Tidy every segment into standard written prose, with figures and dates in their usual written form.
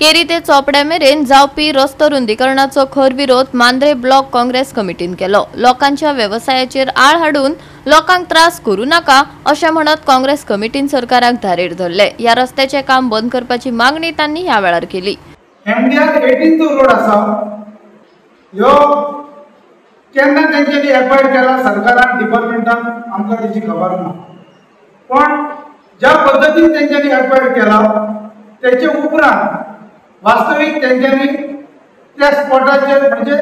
Carry ते चोपड्या मेरेन जावपी रस्तो रुंदीकरणाचो खर विरोध मांद्रे ब्लॉक काँग्रेस कमिटीन केलो। लोकांच्या व्यवसायाचेर आळ हाडून लोकांक त्रास करू नाका अशें म्हणत काँग्रेस कमिटीन सरकाराक धारेर धरले। ह्या रस्त्याचे काम बंद करपाची मागणी तांणी ह्या वेळार केली। MDR 18 रोड आसा ह्यो केन्ना तेंच्यांनी एक्वायर केला सरकारान डिपार्टमेंटान आमकां तेची खबर ना, पण ज्या पद्दतीन तेंच्यांनी एक्वायर केला तेचे उपरांत वास्तवीक तेंच्यांनी त्या स्पॉटाचेर म्हणजे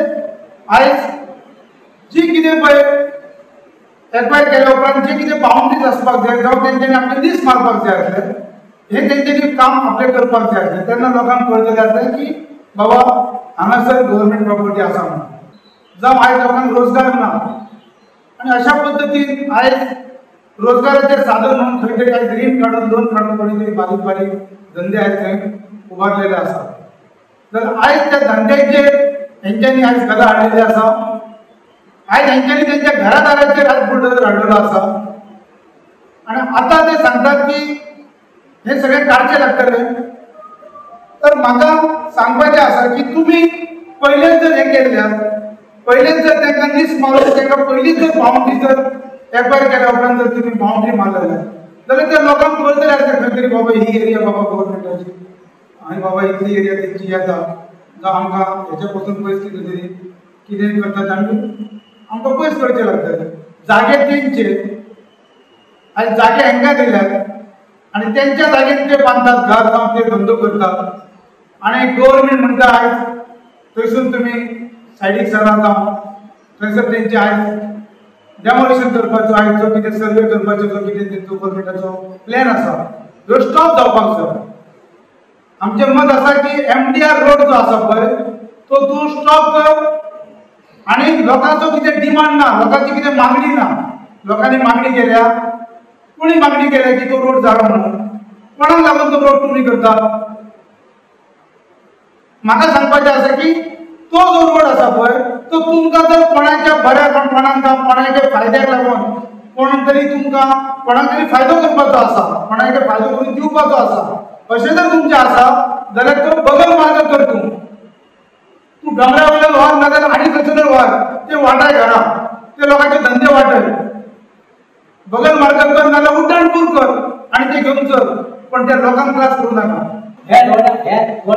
आयज जी कितें पळय एक्वायर केल्या उपरांत जे कितें बाउंड्रीज आसपाक जाय जावं तेंच्यांनी आपले दीस मारपाक जाय आसले हे तेंच्यांनी काम आपले करपाक जाय आसलें तेन्ना लोकांक कळटलें आसलें की बाबा हांगासर गव्हर्मेंट प्रॉपर्टी आसा म्हणून। जावं आयज लोकांक रोजगार ना आनी अशा पद्दतीन आयज रोजगाराचें साधन म्हणून खंय तरी आयज रीण काडून लोन काडून कोणी तरी बारीक बारीक धंदे आयज थंय उबारलेले आसा। जाल्यार आयज त्या धंद्याचेर हेंच्यांनी आयज गदा हाडिल्ली आसा। आयज हेंच्यांनी तेंच्या घरादाराचेर आयज बुलडोजर हाडलेलो आसा आनी आतां ते सांगतात की हे सगळे काडचे लागतले। तर म्हाका सांगपाचें आसा की तुमी पयलेच जर हे केल्ल्यार पयलेच जर तांकां दीस मारून तांकां पयलींच जर बाउंड्री जर एक्वायर केल्या उपरांत जर तुमी बाउंड्री मारलेले जाल्यार त्या लोकांक कळटलें आसलें खंय तरी बाबा ही एरिया बाबा गव्हर्मेंटाची आनी बाबा इतली एरिया तेंची येता जावं आमकां हेच्या पसून पयस कितें तरी कितें करतात आमी आमकां पयस करचें लागतलें। जागे तेंचे आयज जागे हांकां दिल्यात आनी तेंच्या जागेर ते बांदतात घर जावं ते धंदो करतात आनी गव्हर्मेंट म्हणटा आयज थंयसून तुमी सायडीक सरा जावं थंयसर तेंचे आयज डेमोलिशन करपाचो आयज जो कितें सर्वे करपाचो जो कितें तेंचो गव्हर्मेंटाचो प्लॅन आसा ह्यो स्टॉप जावपाक जाय। आमचें मत आसा की MDR रोड जो आसा पळय तो तूं स्टॉप कर आनी लोकांचो कितें डिमांड ना लोकांची कितें मागणी ना। लोकांनी मागणी केल्या कोणी मागणी केल्या की तो रोड जावो म्हणून कोणाक लागून तो रोड तुमी करतात। म्हाका सांगपाचें आसा की तो जो रोड आसा पळय तो तुमकां जर कोणाच्या बऱ्या कोणाच्या फायद्याक लागून कोण तरी तुमकां कोणाक तरी फायदो करपाचो आसा कोणाक फायदो करून दिवपाचो आसा अशें जर तुमचें आसा जाल्यार तो बगल मार्ग कर तूं डोंगरा वयल्यान व्हर नाजाल्यार आनी खंयसर व्हर ते वाटाय घरा ते लोकांचे धंदे वाटय बगल मार्ग कर नाजाल्यार उड्डाणपूर कर आनी ते घेवन चल पण त्या लोकांक त्रास करूं नाका। हे रोडा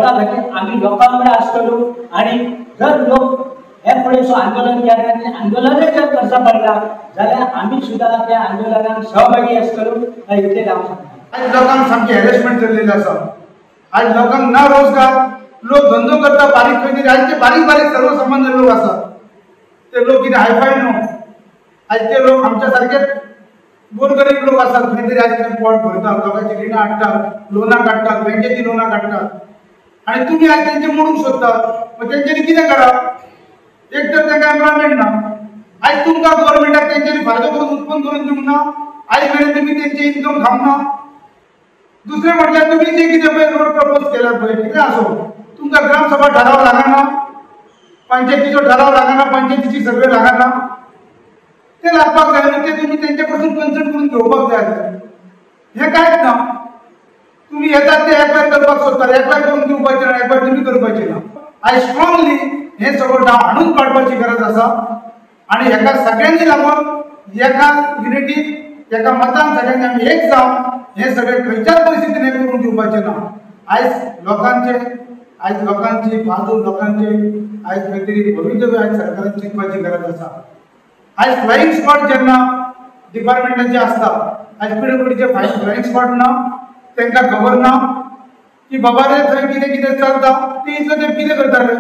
खातीर आमी लोकां कडेन आसतलो आनी जर लोक हे फुडें आंदोलन केलें आनी आंदोलनूय जर करचा पडला जाल्यार आमी सुद्दां त्या आंदोलनाक सहभागी आसतलो इतलें हांव सांगता। आयज लोकांक सामकी हॅरेसमेंट चल्लेली आसा। आयज लोकांक ना रोजगार लोक धंदो करता बारीक खंय तरी आयज ते बारीक बारीक सर्वसामान्य लोक आसात ते लोक कितें हायफाय न्हू आयज ते लोक आमच्या सारके गोरगरीब लोक आसात खंय तरी आयज ते पोट भरतात लोकांची रिणां हाडटात लोनां काडटात बँकेची लोनां काडटात आनी तुमी आयज तेंचे मोडूंक सोदतात मग तेंच्यांनी कितें करप एक तर तांकां एम्प्लॉयमेंट ना आयज तुमकां गव्हर्मेंटाक तेंच्यांनी फायदो करून उत्पन्न करून दिवंक ना आयज मेरेन तुमी तेंचे इन्कम खावंक ना। दुसरें म्हटल्यार तुमी जे कितें पळय रोड प्रपोज केल्यात पळय कितें आसो तुमकां ग्रामसभा ठराव लागना पंचायतीचो ठराव लागना पंचायतीची सर्वे लागना ते लागपाक जाय न्हू ते तुमी तेंचे कडसून कन्सल्ट करून घेवपाक जाय आसलें। हें कांयच ना तुमी येतात ते एक्वायर करपाक सोदतात एक्वायर करून दिवपाचें ना एक्वायर तुमी करपाचें ना। आयज स्ट्रॉंगली हें सगळो डाव हाडून काडपाची गरज आसा आनी हेका सगळ्यांनी लागून एका युनिटीक एका मतान सगळ्यांनी आमी एक जावन हे सगळे खंयच्याच परिस्थितीन हे करून दिवपाचें ना। आयज लोकांची बाजू लोकांचे आयज खंय तरी भवितव्य आयज सरकारान चिंतपाची गरज आसा। आयज फ्लायिंग स्पॉट जेन्ना डिपार्टमेंटाचे आसता आयज PWDचे फ्लायिंग स्पॉट ना तांकां खबर ना की बाबा रे थंय कितें कितें चलता ते इतलें ते कितें करताले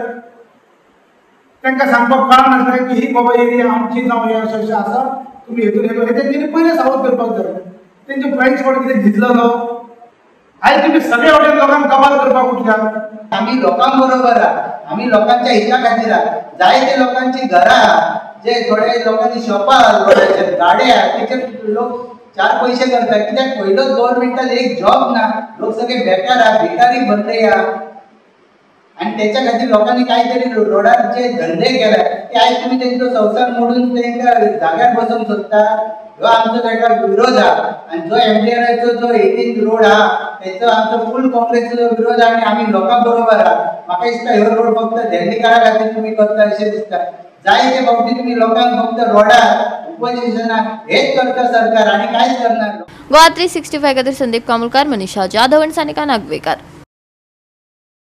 तांकां सांगपाक कळनासलें की ही बाबा एरिया आमची जावं हे अशें अशें आसा तुमी हेतून हे तेंच्यांनी पयलें सावध करपाक जाय तेंचे फ्लायिंग स्पॉट कितें न्हिदलो आयज तुमी सगळे वटेन लोकांक कमाल करपाक उठल्यात। आमी लोकां बरोबर आमी लोकांच्या हिता खातीर जायते लोकांची घरां जे थोडे लोकांनी शॉपां गाड्या तेचेर लोक चार पयशे करतात कित्याक पयलोच गव्हर्मेंटान एक जॉब ना लोक सगळे बेकार भिकारी भरले आणि त्याच्या खातीर लोकांनी काहीतरी रोडार जे धंदे केले ते आयज तुम्ही त्यांचो संसार मोडून त्यांना जाग्यार बसून सोदता. ह्यो आमचो ताका विरोध हा. आणि जो MDRचो जो 18th रोड हा त्याचो आमचो फुल काँग्रेसचो विरोध आणि आम्ही लोकां बरोबर हा. म्हाका दिसता ह्यो रोड फक्त धेंडीकारा खातीर तुम्ही करता अशें दिसता. जायते फावटी तुम्ही लोकांक फक्त रोडार उपजिशनाक हेच करता सरकार आणि कांयच करना. गोवा 365 खातीर संदीप कामुलकार, मनीषा जाधव आनी सानिका नागवेकर.